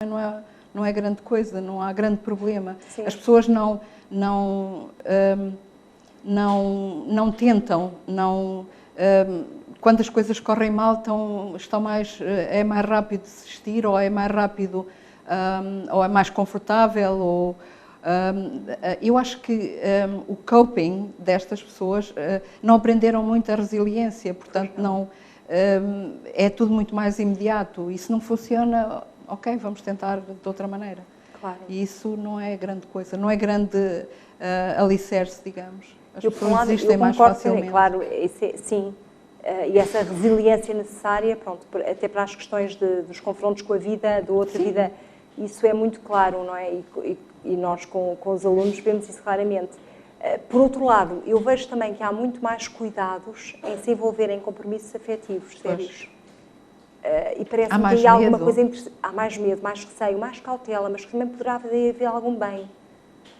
não é grande coisa, não há grande problema. Sim. As pessoas não tentam, quando as coisas correm mal, é mais rápido desistir, ou é mais rápido, ou é mais confortável, eu acho que o coping destas pessoas não aprenderam muito a resiliência, portanto é tudo muito mais imediato, e se não funciona, ok, vamos tentar de outra maneira. Claro. E isso não é grande coisa, não é grande alicerce, digamos. As pessoas desistem mais facilmente. Claro, sim. E essa resiliência necessária, pronto, até para as questões dos confrontos com a vida, da outra vida, isso é muito claro, não é? E nós com os alunos vemos isso claramente. Por outro lado, eu vejo também que há muito mais cuidados em se envolver em compromissos afetivos sérios. E parece-me que há alguma coisa há mais medo, mais receio, mais cautela, mas que também poderá haver algum bem.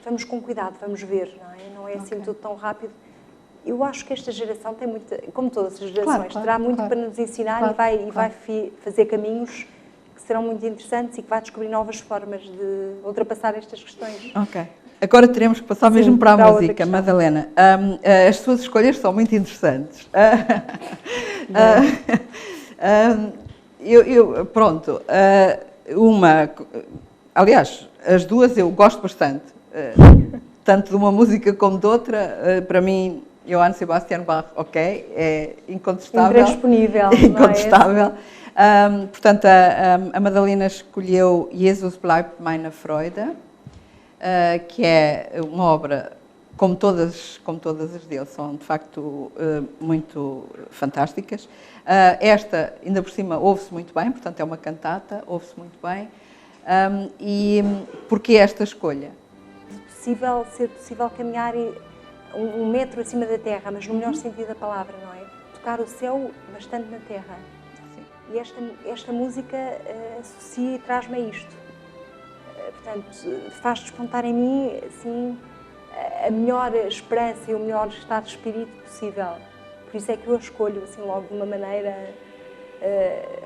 Vamos com cuidado, vamos ver, não é? Não é assim tudo tão rápido. Eu acho que esta geração tem muito, como todas as gerações, terá muito para nos ensinar e vai fazer caminhos que serão muito interessantes e que vai descobrir novas formas de ultrapassar estas questões. Ok. Agora teremos que passar mesmo para a música, Madalena. As suas escolhas são muito interessantes. Aliás, as duas eu gosto bastante, tanto de uma música como de outra. Para mim, Johann Sebastian Bach, ok, é incontestável. Intransponível. Incontestável. Portanto, a Madalena escolheu Jesus bleibt meine Freude, que é uma obra, como todas as dele, são de facto muito fantásticas. Esta, ainda por cima, ouve-se muito bem, portanto é uma cantata, ouve-se muito bem. E porquê esta escolha? Ser possível caminhar um metro acima da terra, mas no melhor sentido da palavra, não é? Tocar o céu bastante na terra. Sim. E esta música associa e traz-me a isto. Portanto, faz despontar em mim, assim, a melhor esperança e o melhor estado de espírito possível. Por isso é que eu a escolho, assim, logo de uma maneira,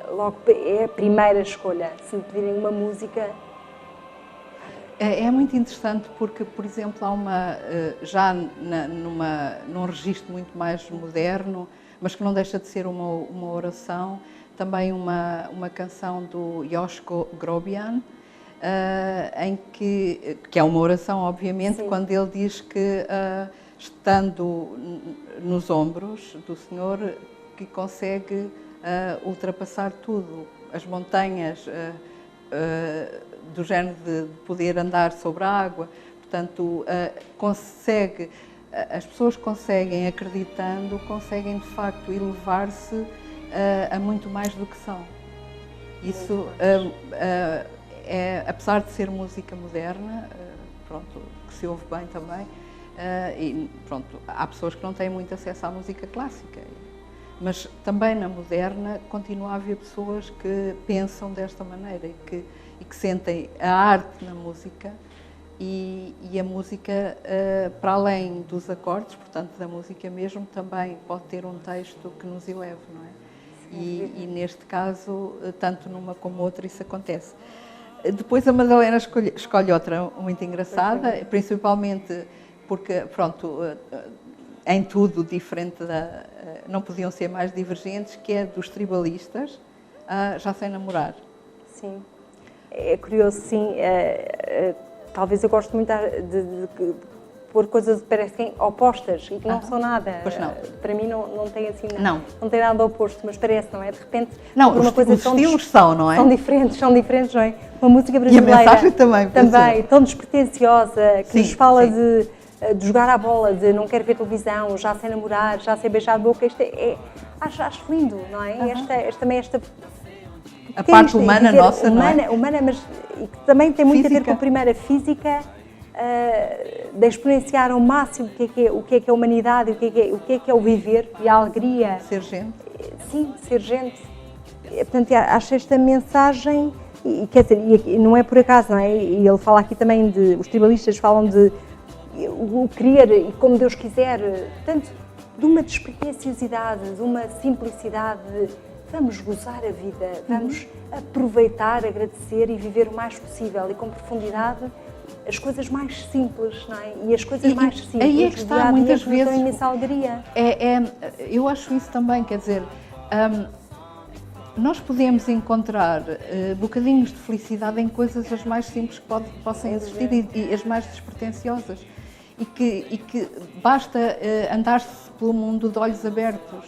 logo é a primeira escolha. Se me pedirem uma música... É muito interessante porque, por exemplo, há num registro muito mais moderno, mas que não deixa de ser uma oração, também uma canção do Joshko Grobian, que é uma oração, obviamente, sim, quando ele diz que, estando nos ombros do Senhor, que consegue ultrapassar tudo, as montanhas, do género de poder andar sobre a água. Portanto, as pessoas conseguem, acreditando, conseguem de facto elevar-se a muito mais do que são. Isso apesar de ser música moderna, pronto, que se ouve bem também, e pronto, há pessoas que não têm muito acesso à música clássica, mas também na moderna continua a haver pessoas que pensam desta maneira e que sentem a arte na música e a música, para além dos acordes, portanto da música mesmo, também pode ter um texto que nos eleve, não é? E neste caso, tanto numa como outra, isso acontece. Depois a Madalena escolhe outra muito engraçada, principalmente porque, pronto, em tudo diferente não podiam ser mais divergentes, que é dos tribalistas, Já Sei Namorar. Sim, é curioso, sim. Talvez eu gosto muito de pôr coisas que parecem opostas e que não são nada. Pois não. Para mim não tem assim, não tem nada oposto, mas parece, não é? De repente, não, os estilos são, não é? São diferentes, não é? Uma música brasileira. E a mensagem também. Também, tão despretensiosa, que nos fala sim, de jogar à bola, de não quero ver televisão, já sei namorar, já sei beijar a boca. Acho lindo, não é? A parte humana nossa, não é? Humana, mas e que também tem muito física. A ver com a primeira física, de exponenciar ao máximo o que é a humanidade, o que é o viver e a alegria. Ser gente. Sim, ser gente. Portanto, acho esta mensagem, e quer dizer, e não é por acaso, não é? E ele fala aqui também os tribalistas falam de o querer e como Deus quiser, portanto, de uma despretensiosidade, de uma simplicidade vamos gozar a vida, vamos aproveitar, agradecer e viver o mais possível e com profundidade as coisas mais simples, não é? E as coisas mais simples, aí é que está, muitas vezes, dão imensa alegria. Eu acho isso também, quer dizer, nós podemos encontrar bocadinhos de felicidade em coisas as mais simples que possam existir e as mais despretensiosas. E que basta andar-se pelo mundo de olhos abertos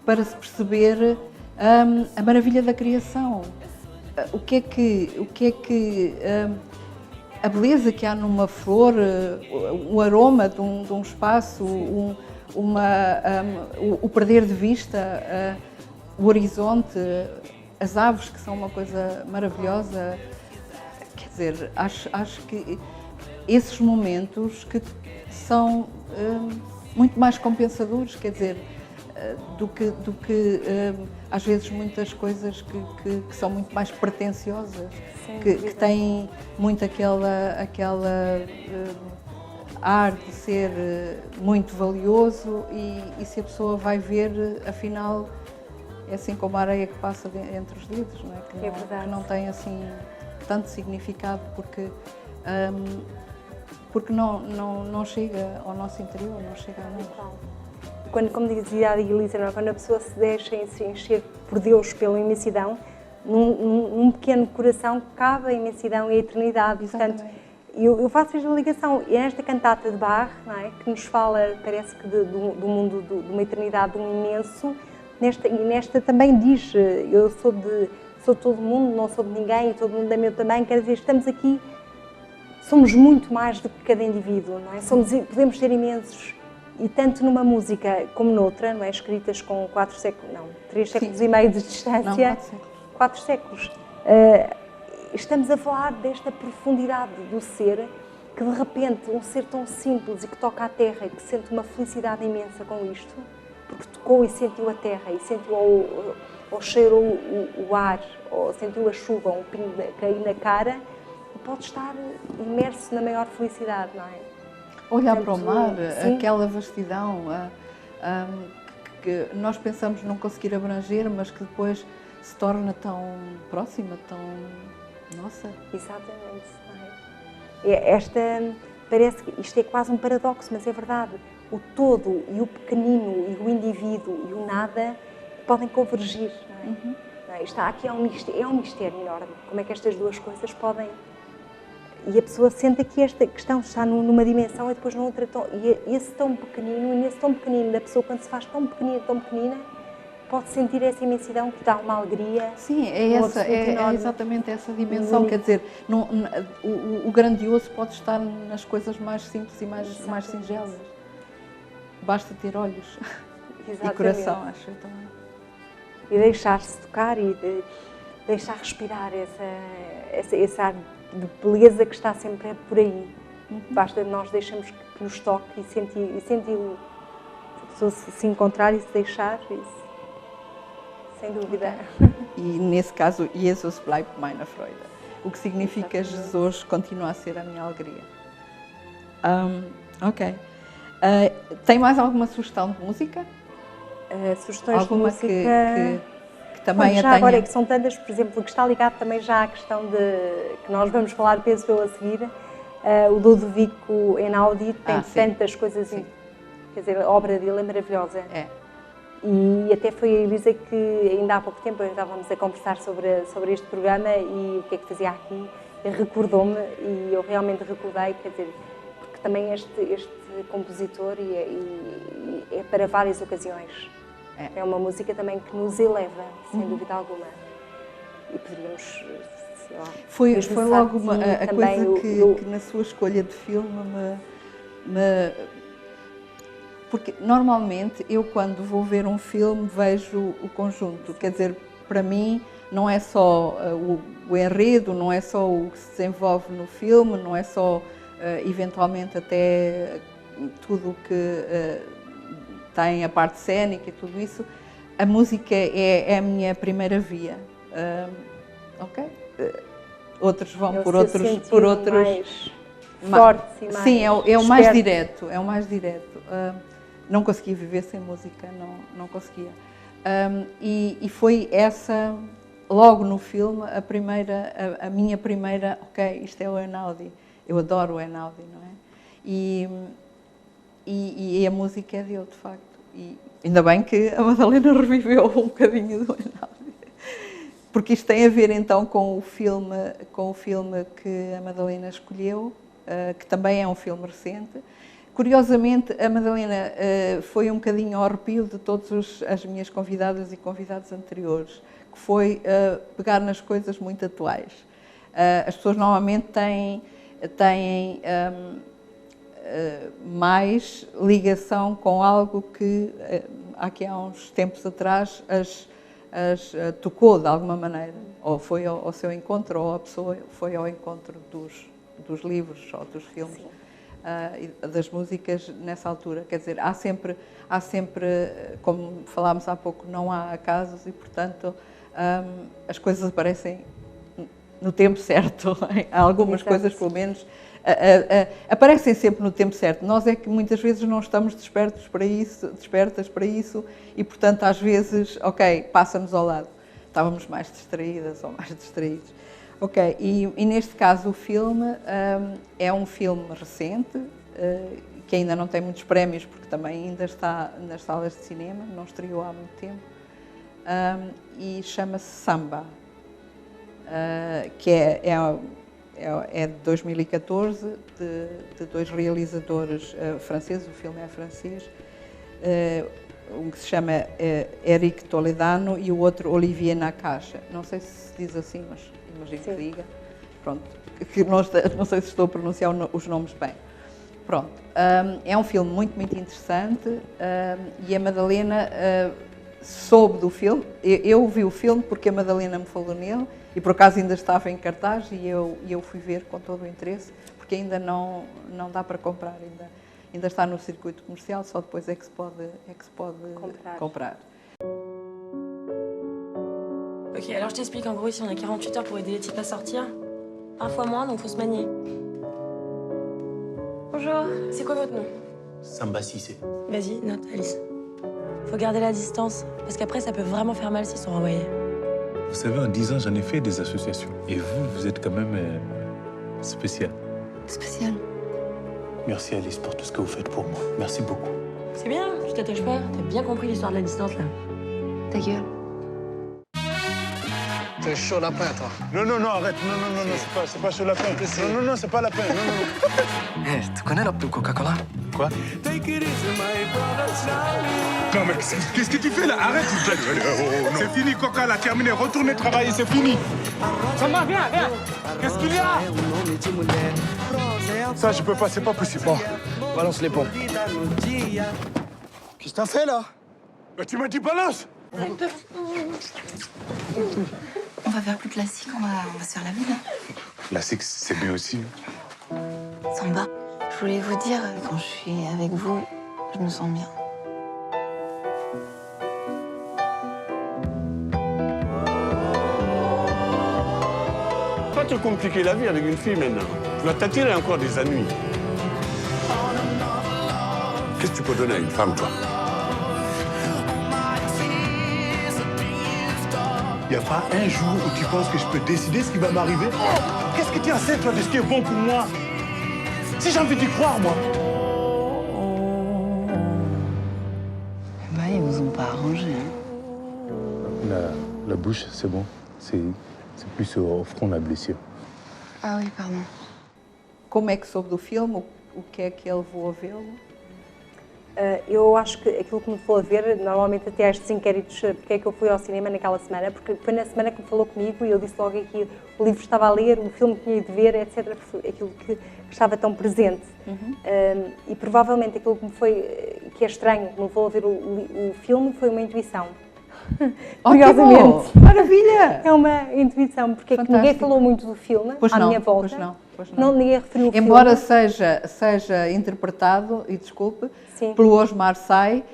para se perceber a maravilha da criação. O que é que a beleza que há numa flor, o aroma de um espaço, o perder de vista, o horizonte, as aves que são uma coisa maravilhosa. Quer dizer, acho que esses momentos que são muito mais compensadores, quer dizer, do que às vezes muitas coisas que são muito mais pretenciosas, que têm muito aquela ar de ser muito valioso e se a pessoa vai ver, afinal, é assim como a areia que passa entre os dedos, não é? Que não tem assim tanto significado porque não chega ao nosso interior, não chega a nós. Quando, como dizia a Elisa, quando a pessoa se deixa encher por Deus pela imensidão, num pequeno coração cabe a imensidão e a eternidade. Exatamente. Portanto, eu faço esta ligação, e esta cantata de Bach, não é, que nos fala, parece que do mundo, de uma eternidade, de um imenso, nesta também diz, eu sou de todo mundo, não sou de ninguém, e todo mundo é meu também, quer dizer, estamos aqui, somos muito mais do que cada indivíduo, não é? Podemos ser imensos, e tanto numa música como noutra, não é? Escritas com 3 séculos e meio de distância, não, 4 séculos, estamos a falar desta profundidade do ser, que de repente, um ser tão simples e que toca a terra e que sente uma felicidade imensa com isto, porque tocou e sentiu a terra, e sentiu ou cheirou o ar, ou sentiu a chuva, um pingo cair na cara, pode estar imerso na maior felicidade, não é? Olhar para o mar, aquela vastidão que nós pensamos não conseguir abranger, mas que depois se torna tão próxima, tão nossa. Exatamente. Não é? Parece que isto é quase um paradoxo, mas é verdade. O todo e o pequenino e o indivíduo e o nada podem convergir, não é? Não é? Aqui é um mistério enorme. Como é que estas duas coisas podem... E a pessoa sente que esta questão está numa dimensão e depois noutra. E esse tão pequenino, e nesse tão pequenino da pessoa, quando se faz tão pequenina, pode sentir essa imensidão que dá uma alegria. Sim, é exatamente essa dimensão. Quer dizer, o grandioso pode estar nas coisas mais simples e mais singelas. Basta ter olhos e coração, acho eu também. E deixar-se tocar e deixar respirar esse ar de beleza que está sempre por aí. Basta nós deixarmos que nos toque e sentir se encontrar e se deixar, isso, sem dúvida. E nesse caso, Jesus bleibt meine Freude, o que significa Jesus continua a ser a minha alegria. Ok. Tem mais alguma sugestão de música? Sugestões alguma de música... que também já tenha... agora é que são tantas, por exemplo, que está ligado também já à questão que nós vamos falar, penso eu, a seguir, o Ludovico Einaudi tem tantas coisas, quer dizer, a obra dele é maravilhosa. É. E até foi a Elisa que ainda há pouco tempo estávamos a conversar sobre este programa e o que é que fazia aqui, recordou-me e eu realmente recordei, quer dizer, porque também este compositor é para várias ocasiões. É uma música também que nos eleva, sem dúvida alguma. E poderíamos, sei lá... Foi logo a coisa que na sua escolha de filme Porque normalmente eu quando vou ver um filme vejo o conjunto, quer dizer, para mim não é só o enredo, não é só o que se desenvolve no filme, não é só eventualmente até tudo o que... tem a parte cénica e tudo isso, a música é a minha primeira via, ok? Outros vão por outros mais fortes e mais sim, é o mais direto, Não conseguia viver sem música, não conseguia. E foi essa, logo no filme, a minha primeira, ok, isto é o Einaudi, eu adoro o Einaudi, não é? E a música é dele, de facto. E ainda bem que a Madalena reviveu um bocadinho do Einaudi. Porque isto tem a ver então com o filme que a Madalena escolheu, que também é um filme recente. Curiosamente, a Madalena foi um bocadinho ao arrepio de todas as minhas convidadas e convidados anteriores, que foi pegar nas coisas muito atuais. As pessoas normalmente têm mais ligação com algo que aqui há uns tempos atrás as tocou de alguma maneira, ou foi ao seu encontro, ou a pessoa foi ao encontro dos livros ou dos filmes, das músicas nessa altura. Quer dizer, há sempre, como falámos há pouco, não há acasos e, portanto, as coisas aparecem no tempo certo. Há algumas coisas, pelo menos, aparecem sempre no tempo certo. Nós é que muitas vezes não estamos despertas para isso e, portanto, às vezes, ok, passa-nos ao lado. Estávamos mais distraídas ou mais distraídos. Ok, e neste caso o filme é um filme recente, que ainda não tem muitos prémios, porque também ainda está nas salas de cinema, não estreou há muito tempo, e chama-se Samba, que é de 2014, de dois realizadores franceses, o filme é francês, um que se chama Éric Toledano e o outro Olivier Nakache. Não sei se diz assim, mas imagino que diga. Pronto, que não sei se estou a pronunciar os nomes bem. Pronto, é um filme muito, muito interessante e a Madalena soube do filme. Eu vi o filme porque a Madalena me falou nele e por acaso ainda estava em cartaz e eu fui ver com todo o interesse, porque ainda não dá para comprar, ainda está no circuito comercial, só depois é que se pode comprar. Ok, alors je t'explique, en gros ici on a 48 heures pour aider les types à sortir, parfois moins, donc faut se manier. Bonjour, c'est quoi votre nom? Samba Cissé. Vas-y, note, Alice. Faut garder la distance, parce qu'après ça peut vraiment faire mal s'ils sont renvoyés. Vous savez, en 10 ans, j'en ai fait des associations. Et vous êtes quand même spécial. Spécial. Merci Alice pour tout ce que vous faites pour moi. Merci beaucoup. C'est bien, tu t'attaches pas, t'as bien compris l'histoire de la distance là. Ta gueule. T'es chaud lapin, toi. Non, arrête. Non, c'est pas chaud lapin. Non, c'est pas lapin. Non. Eh, tu connais la Coca-Cola? Quoi? Non, mais qu'est-ce que tu fais là? Arrête. Non. C'est fini, Coca, là, terminé. Retournez travailler, c'est fini. Samba, viens. Qu'est-ce qu'il y a? Ça, je peux pas, c'est pas possible. Bon, balance les pompes. Qu'est-ce que t'as fait, là? Bah, tu m'as dit balance. On va faire plus classique, on va se faire la ville. Classique, c'est bien aussi. Samba. Je voulais vous dire, quand je suis avec vous, je me sens bien. Pas te compliquer la vie avec une fille maintenant. Tu vas t'attirer encore des ennuis. Qu'est-ce que tu peux donner à une femme, toi? Il n'y a pas un jour où tu penses que je peux décider ce qui va m'arriver? Qu'est-ce que tu en sais, toi, de ce qui est bon pour moi? Si j'ai envie d'y croire, moi. Bah, ils vous ont pas arrangé, hein. La bouche, c'est bon. C'est plus au front, la blessure. Ah oui, pardon. Como é que soube do filme? O que é que ele levou a vê-lo? Eu acho que aquilo que me falou a ver, normalmente até estes inquéritos, porque é que eu fui ao cinema naquela semana, porque foi na semana que me falou comigo e eu disse logo que o livro estava a ler, o filme que tinha de ver, etc. Aquilo que estava tão presente. E provavelmente aquilo que é estranho, que me levou a ver o filme, foi uma intuição. Curiosamente. Maravilha! É uma intuição, porque é que ninguém falou muito do filme à minha volta. Pois não. Ninguém referiu o filme. Embora seja interpretado, e desculpe, pelo Osmar Sai,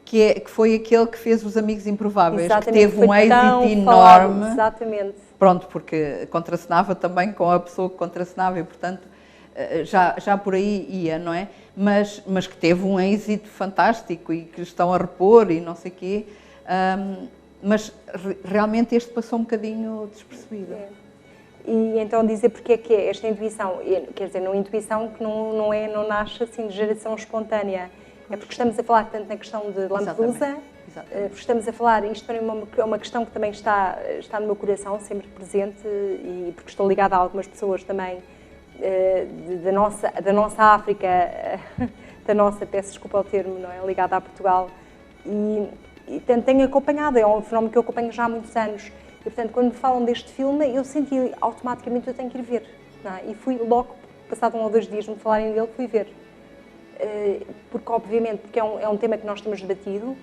que foi aquele que fez Os Amigos Improváveis, exatamente, que teve um êxito enorme. Exatamente. Pronto, porque contracenava também com a pessoa que contracenava e, portanto, já por aí ia, não é? Mas que teve um êxito fantástico e que estão a repor e não sei o quê. Mas realmente este passou um bocadinho despercebido. E então dizer porque é que é esta intuição, quer dizer, não intuição que não nasce assim de geração espontânea, é porque estamos a falar tanto na questão de Lampedusa, porque estamos a falar, isto para mim é uma questão que também está no meu coração, sempre presente, e porque estou ligada a algumas pessoas também da nossa África, peço desculpa ao termo, não é? Ligada a Portugal, e tenho acompanhado, é um fenómeno que eu acompanho já há muitos anos. E, portanto, quando me falam deste filme, eu senti automaticamente eu tenho que ir ver. Não é? E fui logo, passado 1 ou 2 dias de me falarem dele, fui ver. Porque, obviamente, porque é um tema que nós temos debatido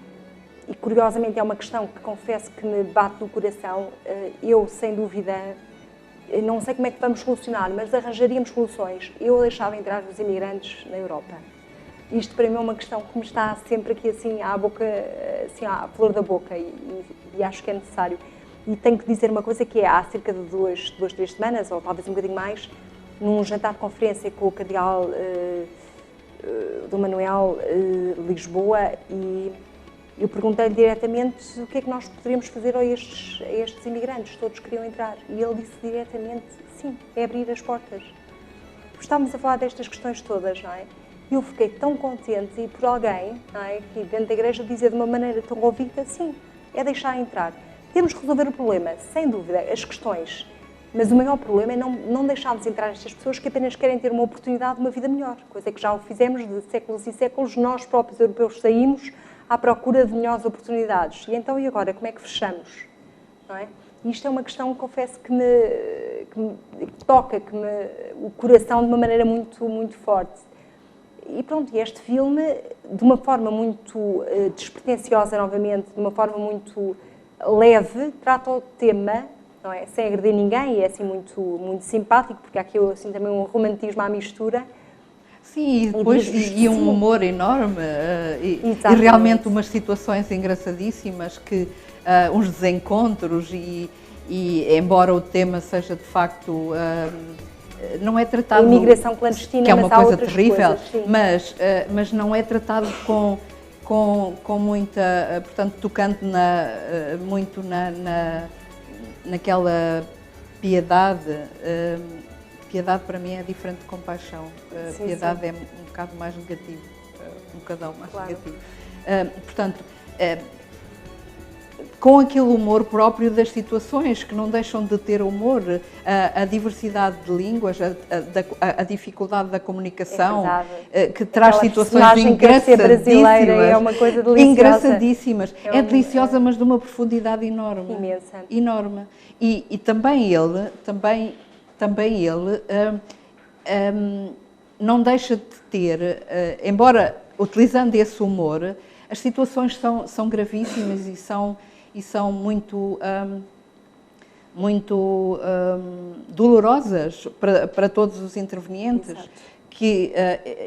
e, curiosamente, é uma questão que confesso que me bate no coração. Eu, sem dúvida, não sei como é que vamos solucionar, mas arranjaríamos soluções. Eu deixava entrar os imigrantes na Europa. Isto, para mim, é uma questão que me está sempre aqui, assim, à boca, assim, à flor da boca e acho que é necessário. E tenho que dizer uma coisa que é, há cerca de 2, 3 semanas, ou talvez um bocadinho mais, num jantar de conferência com o cardeal Dom Manuel Lisboa, e eu perguntei-lhe diretamente o que é que nós poderíamos fazer a estes imigrantes, todos queriam entrar. E ele disse diretamente, sim, é abrir as portas. Estávamos a falar destas questões todas, não é? E eu fiquei tão contente e por alguém, não é, que dentro da igreja dizer de uma maneira tão convicta, sim, é deixar entrar. Temos que resolver o problema, sem dúvida, as questões. Mas o maior problema é não deixarmos entrar estas pessoas que apenas querem ter uma oportunidade de uma vida melhor. Coisa que já o fizemos de séculos e séculos, nós próprios europeus saímos à procura de melhores oportunidades. E então, e agora, como é que fechamos? Não é? E isto é uma questão que confesso que me toca, o coração de uma maneira muito, muito forte. E pronto, este filme, de uma forma muito despretensiosa novamente, de uma forma muito leve, trata o tema, não é? Sem agredir ninguém, e é assim muito, muito simpático, porque há aqui assim, também um romantismo à mistura. Sim, e depois e um humor enorme, e realmente umas situações engraçadíssimas, uns desencontros, e embora o tema seja de facto... não é tratado... A imigração clandestina, que é uma coisa terrível, coisas, mas não é tratado com muita, portanto, tocando muito naquela piedade. Piedade para mim é diferente de compaixão. Piedade é um bocado mais negativo, um bocadão mais negativo. Portanto, com aquele humor próprio das situações, que não deixam de ter humor, a diversidade de línguas, a dificuldade da comunicação, que traz situações engraçadíssimas. É uma coisa deliciosa. Engraçadíssimas. É deliciosa, mas de uma profundidade enorme. Imensa. Enorme. E também ele não deixa de ter, embora utilizando esse humor, as situações são gravíssimas e são muito dolorosas para todos os intervenientes. Exato. Que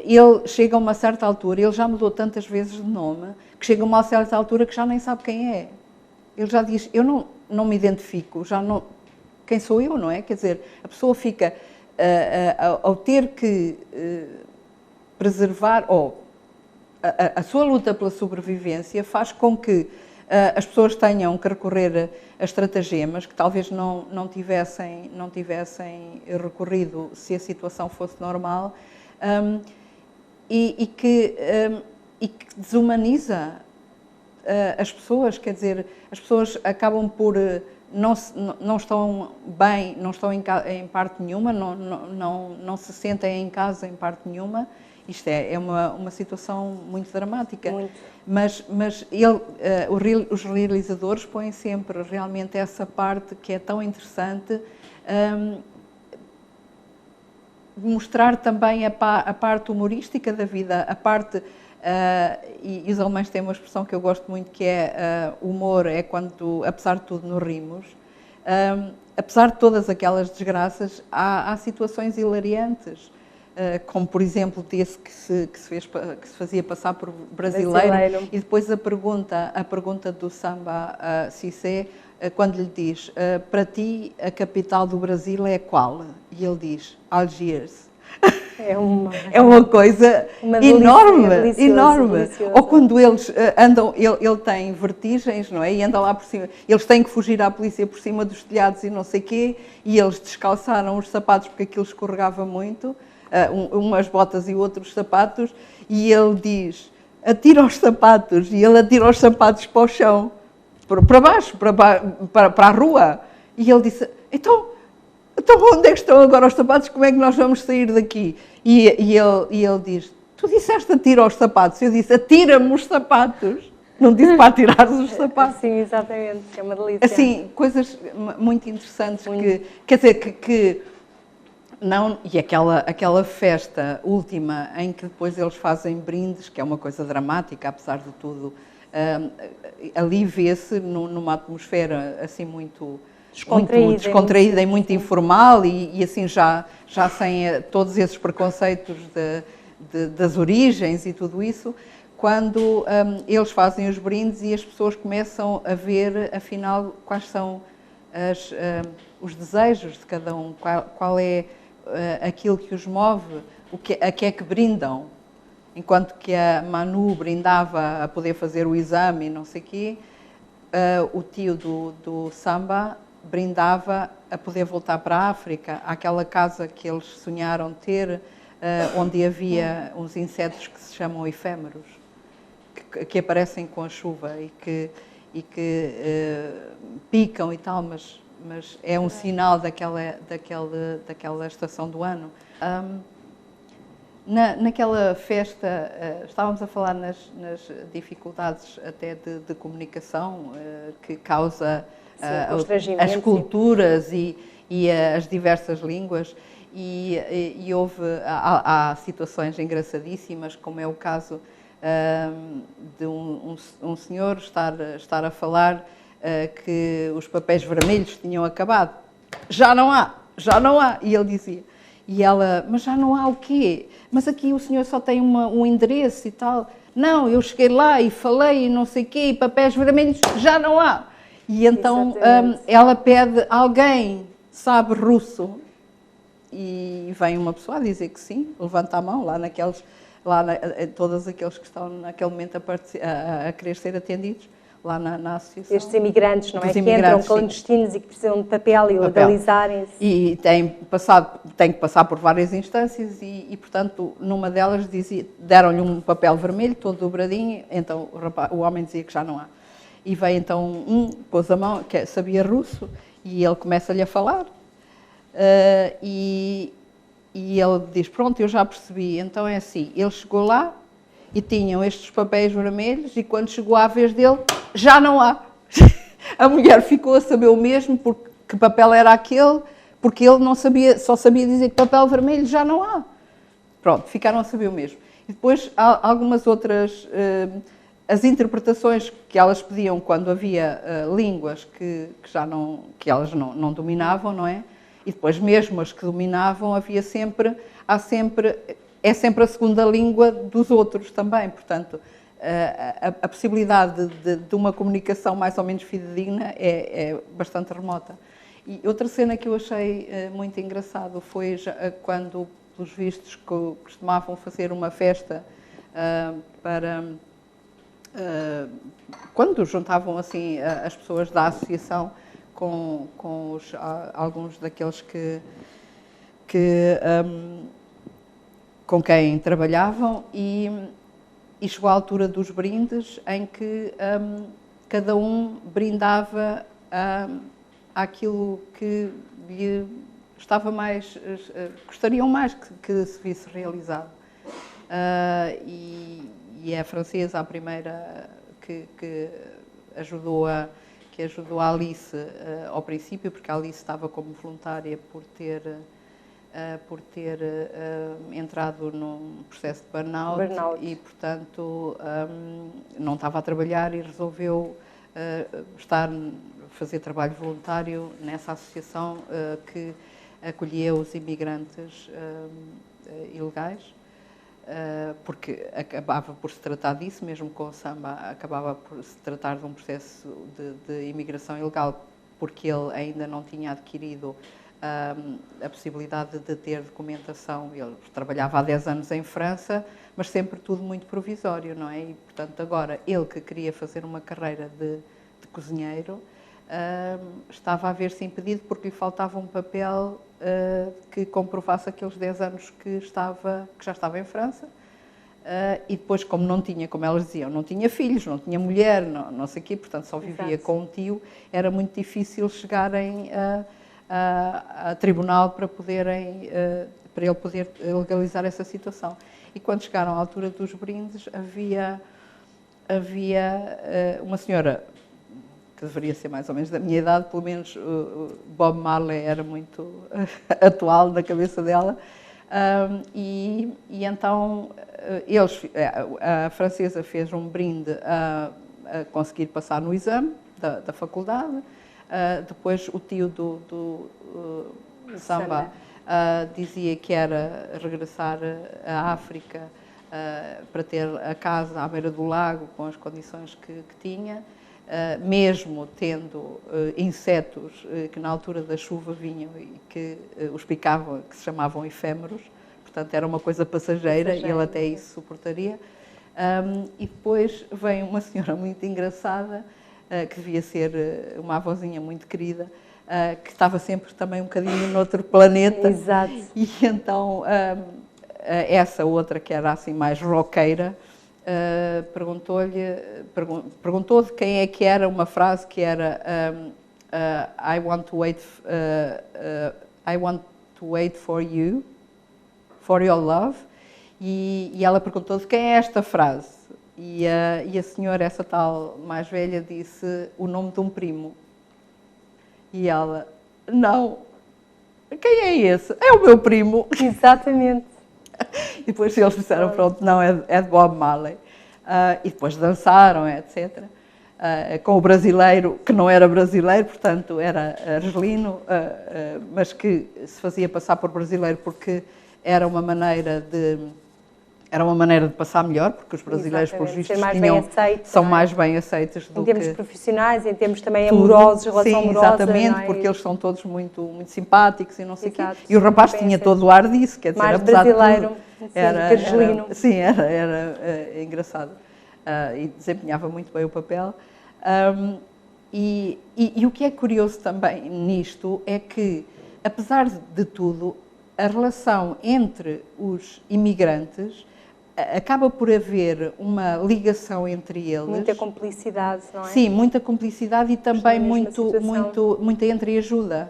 ele chega a uma certa altura, ele já mudou tantas vezes de nome, que chega a uma certa altura que já nem sabe quem é. Ele já diz, eu não me identifico, quem sou eu, não é? Quer dizer, a pessoa fica, ao ter que preservar, ou a sua luta pela sobrevivência faz com que as pessoas tenham que recorrer a estratagemas que talvez não tivessem recorrido se a situação fosse normal, e que desumaniza as pessoas. Quer dizer, as pessoas acabam por não estão bem, não estão em parte nenhuma, não se sentem em casa em parte nenhuma. Isto é uma situação muito dramática. Muito. Mas os realizadores põem sempre realmente essa parte que é tão interessante, mostrar também a parte humorística da vida, a parte... e os alemães têm uma expressão que eu gosto muito, que é humor é quando, apesar de tudo, nos rimos. Apesar de todas aquelas desgraças, há situações hilariantes. Como, por exemplo, desse que se fazia passar por brasileiro. E depois a pergunta do Samba Cissé, quando lhe diz, para ti a capital do Brasil é qual? E ele diz, Algiers. É uma coisa Uma enorme, delícia, é delicioso, enorme. delicioso. Ou quando eles andam, ele tem vertigens, não é? E anda lá por cima. Eles têm que fugir à polícia por cima dos telhados e não sei quê, e eles descalçaram os sapatos porque aquilo escorregava muito, umas botas e outros sapatos, e ele diz, atira os sapatos, e ele atira os sapatos para o chão, para baixo, para a rua. E ele disse, então onde é que estão agora os sapatos? Como é que nós vamos sair daqui? E ele diz, tu disseste atira os sapatos. Eu disse, atira-me os sapatos. Não disse para atirar os sapatos. Sim, exatamente, é uma delícia. Assim, coisas muito interessantes que, quer dizer, que não, e aquela festa última em que depois eles fazem brindes, que é uma coisa dramática, apesar de tudo, ali vê-se numa atmosfera assim muito descontraída e muito informal e assim já sem todos esses preconceitos das origens e tudo isso, quando eles fazem os brindes e as pessoas começam a ver, afinal, quais são os desejos de cada um, qual é aquilo que os move, a que é que brindam. Enquanto que a Manu brindava a poder fazer o exame e não sei o quê, o tio do Samba brindava a poder voltar para a África, àquela casa que eles sonharam ter, onde havia uns insetos que se chamam efêmeros, que aparecem com a chuva e que picam e tal, mas é um sinal daquela estação do ano. Naquela festa, estávamos a falar nas dificuldades até de comunicação que causa as culturas e as diversas línguas, e há situações engraçadíssimas, como é o caso de um senhor estar a falar que os papéis vermelhos tinham acabado. Já não há. E ele dizia, e ela, mas já não há o quê? Mas aqui o senhor só tem um endereço e tal. Não, eu cheguei lá e falei e não sei o quê, e papéis vermelhos já não há. E então ela pede, alguém sabe russo? E vem uma pessoa a dizer que sim, levanta a mão todos aqueles que estão naquele momento a querer ser atendidos lá na associação. Estes imigrantes, não é? Que entram clandestinos e que precisam de papel e legalizarem-se. E têm que passar por várias instâncias e portanto, numa delas deram-lhe um papel vermelho, todo dobradinho, então o homem dizia que já não há. E veio então pôs a mão, que sabia russo, e ele começa-lhe a falar. E ele diz, pronto, eu já percebi, então é assim, ele chegou lá e tinham estes papéis vermelhos e quando chegou à vez dele, já não há. A mulher ficou a saber o mesmo, porque que papel era aquele, porque ele não sabia, só sabia dizer que papel vermelho já não há. Pronto, ficaram a saber o mesmo. E depois há algumas outras, as interpretações que elas pediam quando havia línguas que elas não dominavam, não é? E depois mesmo as que dominavam, é sempre a segunda língua dos outros também, portanto, a possibilidade de uma comunicação mais ou menos fidedigna é bastante remota. E outra cena que eu achei muito engraçado foi quando, pelos vistos, costumavam fazer uma festa quando juntavam assim as pessoas da associação com alguns daqueles com quem trabalhavam e chegou à altura dos brindes em que cada um brindava àquilo que lhe gostariam mais que se visse realizado. E é a francesa a primeira que ajudou a Alice ao princípio, porque a Alice estava como voluntária por ter entrado num processo de burnout. E, portanto, não estava a trabalhar e resolveu fazer trabalho voluntário nessa associação que acolhia os imigrantes ilegais, porque acabava por se tratar disso, mesmo com o Samba, acabava por se tratar de um processo de imigração ilegal, porque ele ainda não tinha adquirido a possibilidade de ter documentação. Ele trabalhava há 10 anos em França, mas sempre tudo muito provisório, não é? E, portanto, agora, ele que queria fazer uma carreira de cozinheiro, estava a ver-se impedido porque lhe faltava um papel que comprovasse aqueles 10 anos que já estava em França. E depois, como não tinha, como elas diziam, não tinha filhos, não tinha mulher, não sei o quê, portanto só vivia com um tio, era muito difícil chegarem a tribunal para ele poder legalizar essa situação. E quando chegaram à altura dos brindes, havia uma senhora que deveria ser mais ou menos da minha idade, pelo menos Bob Marley era muito atual na cabeça dela, e então a francesa fez um brinde a conseguir passar no exame da faculdade. Depois o tio do Samba dizia que era regressar à África para ter a casa à beira do lago com as condições que tinha. Mesmo tendo insetos que na altura da chuva vinham e que os picavam, que se chamavam efêmeros, portanto era uma coisa passageira e ele até isso suportaria. E depois vem uma senhora muito engraçada, que devia ser uma avózinha muito querida, que estava sempre também um bocadinho noutro planeta. Exato. E então essa outra, que era assim mais roqueira, perguntou de quem é que era uma frase que era I want to wait for you, for your love, e ela perguntou de quem é esta frase, e a senhora, essa tal mais velha, disse o nome de um primo, e ela, não, quem é esse? É o meu primo. Exatamente. E depois eles disseram, pronto, não, é de Bob Marley. E depois dançaram, etc. Com o brasileiro, que não era brasileiro, portanto era argelino, mas que se fazia passar por brasileiro porque era uma maneira de passar melhor, porque os brasileiros, pelos vistos, são mais bem aceitos do que... Em termos profissionais, em termos também amorosos, relação amorosa. Sim, exatamente, porque eles são todos muito, muito simpáticos e não sei o quê. E o rapaz tinha todo o ar disso, quer dizer, mais apesar brasileiro, de tudo, era engraçado. E desempenhava muito bem o papel. E o que é curioso também nisto é que, apesar de tudo, a relação entre os imigrantes acaba por haver uma ligação entre eles. Muita cumplicidade, não é? Sim, muita cumplicidade e também muita entreajuda.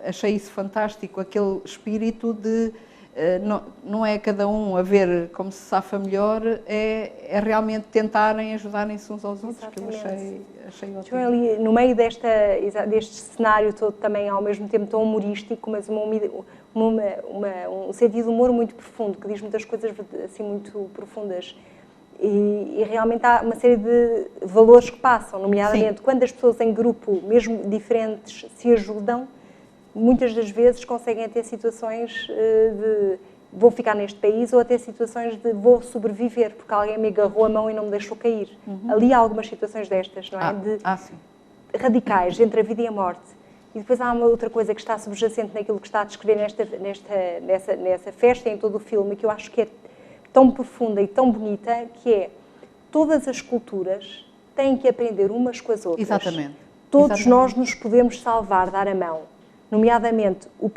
Achei isso fantástico, aquele espírito de... Não é cada um a ver como se safa melhor, é realmente tentarem ajudarem-se uns aos outros, que eu achei ótimo. Então, ali, no meio deste cenário todo também ao mesmo tempo tão humorístico, mas um sentido de humor muito profundo, que diz muitas coisas assim muito profundas. E realmente há uma série de valores que passam, nomeadamente quando as pessoas em grupo, mesmo diferentes, se ajudam, muitas das vezes conseguem ter situações de vou ficar neste país ou até situações de vou sobreviver porque alguém me agarrou a mão e não me deixou cair. Ali há algumas situações destas, não é? Radicais, entre a vida e a morte. E depois há uma outra coisa que está subjacente naquilo que está a descrever nessa festa e em todo o filme, que eu acho que é tão profunda e tão bonita, que é todas as culturas têm que aprender umas com as outras. Exatamente. Todos nós nos podemos salvar, dar a mão. Nomeadamente, o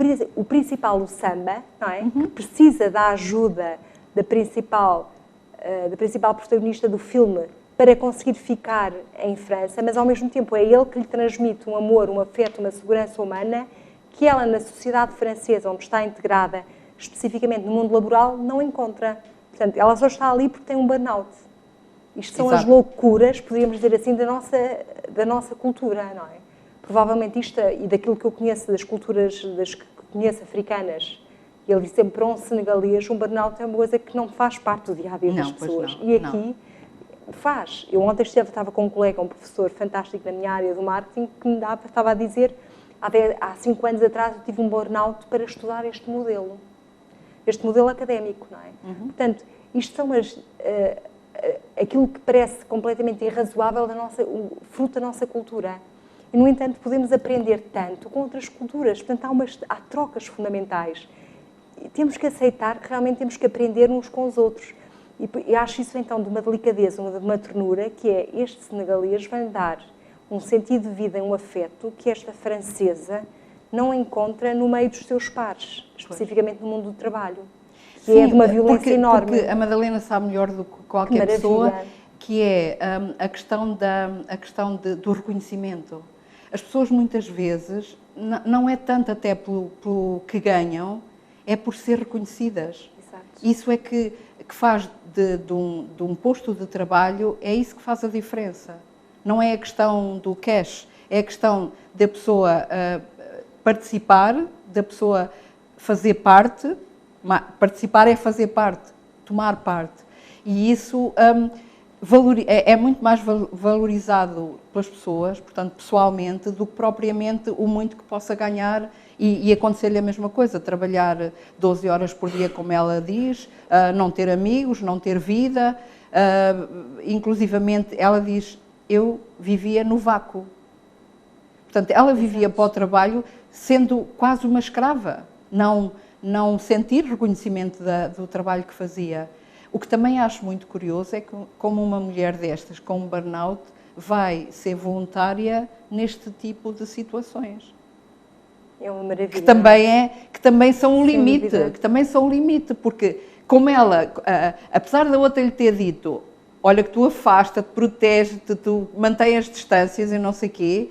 principal, o samba, não é? Que precisa da ajuda da principal protagonista do filme para conseguir ficar em França, mas ao mesmo tempo é ele que lhe transmite um amor, um afeto, uma segurança humana que ela, na sociedade francesa, onde está integrada, especificamente no mundo laboral, não encontra. Portanto, ela só está ali porque tem um burnout. Isto são as loucuras, poderíamos dizer assim, da nossa cultura, não é? Provavelmente isto, e daquilo que eu conheço das culturas, das que conheço africanas, e ele diz sempre para um senegalês, um burnout é uma coisa que não faz parte do dia-a-dia das pessoas. E aqui faz. Eu ontem estava com um colega, um professor fantástico na minha área do marketing, que estava a dizer, há 5 anos atrás eu tive um burnout para estudar este modelo académico, não é? Portanto, isto são aquilo que parece completamente irrazoável, fruto da nossa cultura. E, no entanto, podemos aprender tanto com outras culturas. Portanto, há trocas fundamentais. E temos que aceitar que realmente temos que aprender uns com os outros. E acho isso, então, de uma delicadeza, de uma ternura, que é este senegalês vai dar um sentido de vida, um afeto que esta francesa não encontra no meio dos seus pares, especificamente no mundo do trabalho. Que é de uma violência enorme. Porque a Madalena sabe melhor do que qualquer pessoa, que é a questão do reconhecimento. As pessoas muitas vezes, não é tanto até pelo que ganham, é por ser reconhecidas. Exato. Isso é que faz de um posto de trabalho, é isso que faz a diferença. Não é a questão do cash, é a questão da pessoa participar, da pessoa fazer parte. Participar é fazer parte, tomar parte. E isso é muito mais valorizado pelas pessoas, portanto, pessoalmente, do que propriamente o muito que possa ganhar e acontecer-lhe a mesma coisa, trabalhar 12 horas por dia, como ela diz, não ter amigos, não ter vida. Inclusivamente, ela diz, eu vivia no vácuo. Portanto, ela vivia para o trabalho sendo quase uma escrava, não sentir reconhecimento do trabalho que fazia. O que também acho muito curioso é que, como uma mulher destas, com um burnout, vai ser voluntária neste tipo de situações. É uma maravilha. Que também são um limite, porque como ela, apesar da outra lhe ter dito, olha que tu afasta-te, protege-te, tu mantém as distâncias e não sei o quê,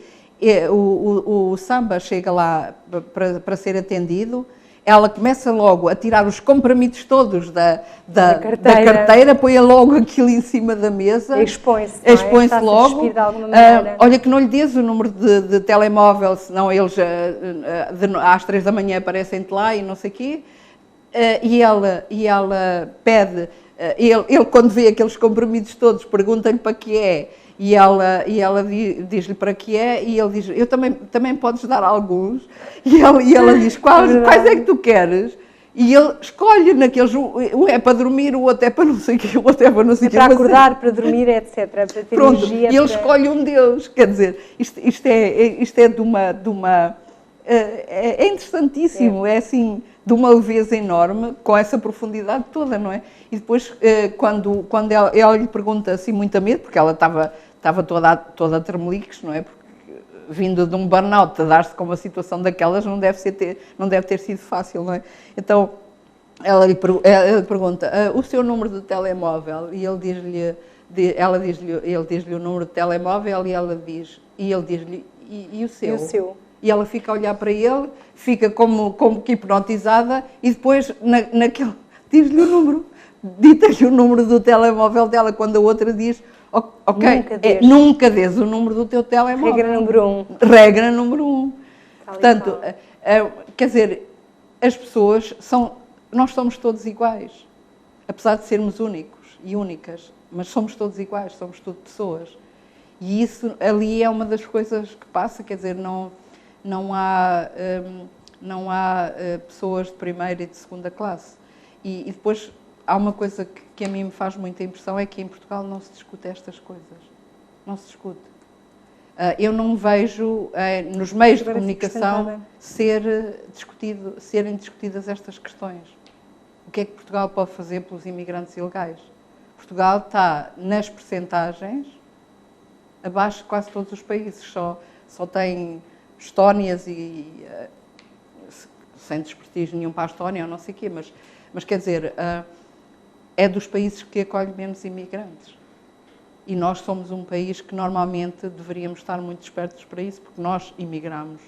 o Samba chega lá para ser atendido, ela começa logo a tirar os comprimidos todos da carteira, põe logo aquilo em cima da mesa. Expõe-se logo. Olha que não lhe diz o número de telemóvel, senão eles às 3 da manhã aparecem-te lá e não sei o quê. E ela pede, ele quando vê aqueles comprimidos todos, pergunta-lhe para que é. E ela diz-lhe para que é, e ele diz, eu também podes dar alguns. E ela diz, quais é que tu queres? E ele escolhe naqueles, um é para dormir, o outro é para não sei o quê, o outro é para não sei o quê. Para acordar, para dormir, etc. Para ter energia. E ele escolhe um deles. Quer dizer, isto é de uma é interessantíssimo, é assim, de uma leveza enorme, com essa profundidade toda, não é? E depois, quando ela lhe pergunta assim muito a medo, porque ela estava toda a tremeliques, não é? Porque vindo de um burnout, a dar-se com uma situação daquelas não deve ter sido fácil, não é? Então, ela lhe pergunta, o seu número de telemóvel? E ele diz-lhe o número de telemóvel e ele diz-lhe, e o seu? E o seu? E ela fica a olhar para ele, fica como que hipnotizada e depois, diz-lhe o número, dita-lhe o número do telemóvel dela, quando a outra diz, ok, nunca dês o número do teu telemóvel. Regra número 1. Regra número 1. Portanto, quer dizer, as pessoas nós somos todos iguais, apesar de sermos únicos e únicas, mas somos todos iguais, somos tudo pessoas. E isso ali é uma das coisas que passa, quer dizer, não há pessoas de primeira e de segunda classe. E depois há uma coisa que a mim me faz muita impressão, é que em Portugal não se discute estas coisas. Não se discute. Eu não vejo nos meios de comunicação serem discutidas estas questões. O que é que Portugal pode fazer pelos imigrantes ilegais? Portugal está, nas percentagens, abaixo de quase todos os países. Só tem Estónias e sem desprestígio nenhum para a Estónia, ou não sei o quê, mas quer dizer, é dos países que acolhe menos imigrantes. E nós somos um país que normalmente deveríamos estar muito espertos para isso, porque nós imigramos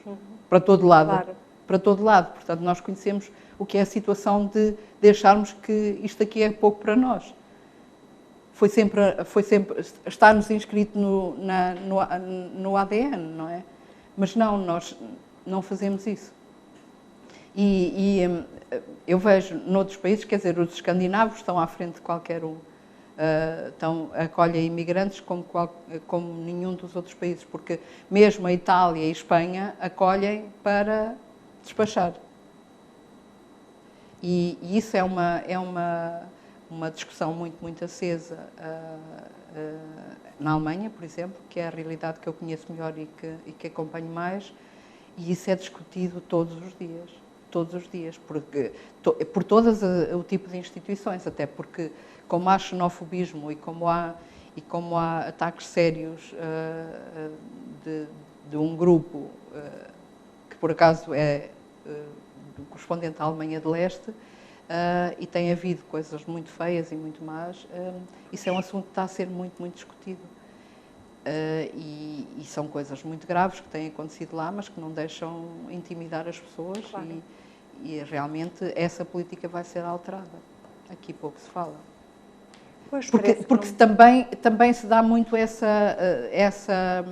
para todo lado. Claro. Para todo lado. Portanto, nós conhecemos o que é a situação de acharmos que isto aqui é pouco para nós. Foi sempre está-nos inscrito no ADN, não é? Mas não, nós não fazemos isso. E eu vejo noutros países, quer dizer, os escandinavos estão à frente de qualquer um. Acolhem imigrantes como nenhum dos outros países, porque mesmo a Itália e a Espanha acolhem para despachar. E isso é uma discussão muito acesa na Alemanha, por exemplo, que é a realidade que eu conheço melhor e que acompanho mais, e isso é discutido todos os dias, por todas o tipo de instituições, até porque como há xenofobismo e como há ataques sérios de um grupo que por acaso é correspondente à Alemanha de Leste, e tem havido coisas muito feias e muito más, isso é um assunto que está a ser muito discutido. E são coisas muito graves que têm acontecido lá, mas que não deixam intimidar as pessoas. Claro. E realmente essa política vai ser alterada. Aqui pouco se fala. Pois, porque também se dá muito essa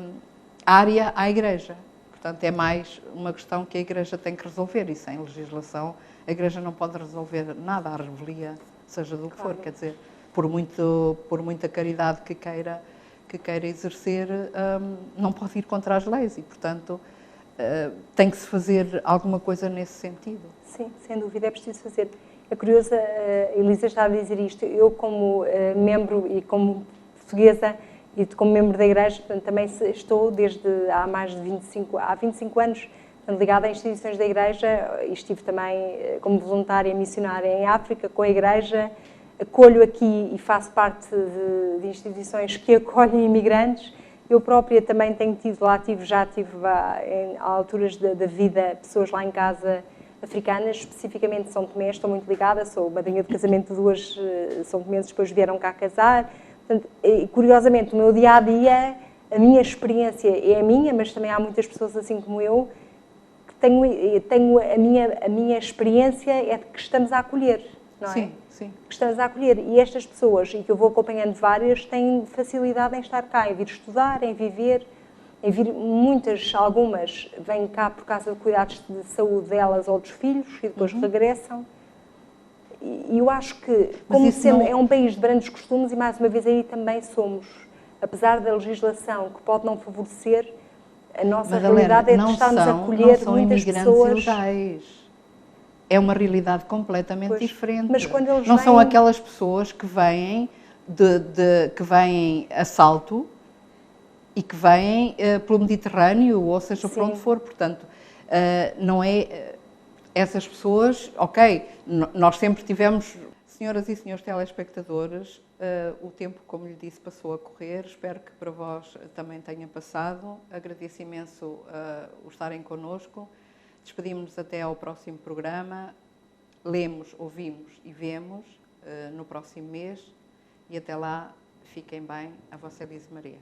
área à Igreja. Portanto, é mais uma questão que a Igreja tem que resolver, e sem legislação a Igreja não pode resolver nada, a revelia, seja do que for. Quer dizer, por muita caridade que queira exercer, não pode ir contra as leis e, portanto, tem que se fazer alguma coisa nesse sentido. Sim, sem dúvida é preciso fazer. É curioso, a Elisa está a dizer isto, eu como membro e como portuguesa e como membro da Igreja, portanto, também estou desde há 25 anos ligada a instituições da Igreja, e estive também como voluntária missionária em África com a Igreja, acolho aqui e faço parte de instituições que acolhem imigrantes. Eu própria também tenho tido lá, já tive em alturas da vida pessoas lá em casa africanas, especificamente São Tomé, estou muito ligada, sou madrinha de casamento de 2 São Tomenses, depois vieram cá casar. Portanto, curiosamente, o meu dia-a-dia, a minha experiência é a minha, mas também há muitas pessoas assim como eu, que tenho a minha experiência é de que estamos a acolher, não é? Sim, sim. Que estamos a acolher. E estas pessoas, e que eu vou acompanhando várias, têm facilidade em estar cá, em vir estudar, em viver, algumas vêm cá por causa de cuidados de saúde delas ou dos filhos e depois regressam. E eu acho que, como sendo, é um país de grandes costumes, e mais uma vez aí também somos, apesar da legislação que pode não favorecer, a nossa realidade é de estarmos a acolher muitas pessoas. Ilegais. É uma realidade completamente diferente. Mas quando eles não são aquelas pessoas que vêm que vêm a salto e que vêm pelo Mediterrâneo, ou seja, por onde for. Portanto, não é... Essas pessoas, ok, nós sempre tivemos... Senhoras e senhores telespectadores, o tempo, como lhe disse, passou a correr. Espero que para vós também tenha passado. Agradeço imenso o estarem connosco. Despedimos-nos até ao próximo programa. Lemos, ouvimos e vemos no próximo mês. E até lá, fiquem bem. A vossa Elisa Maria.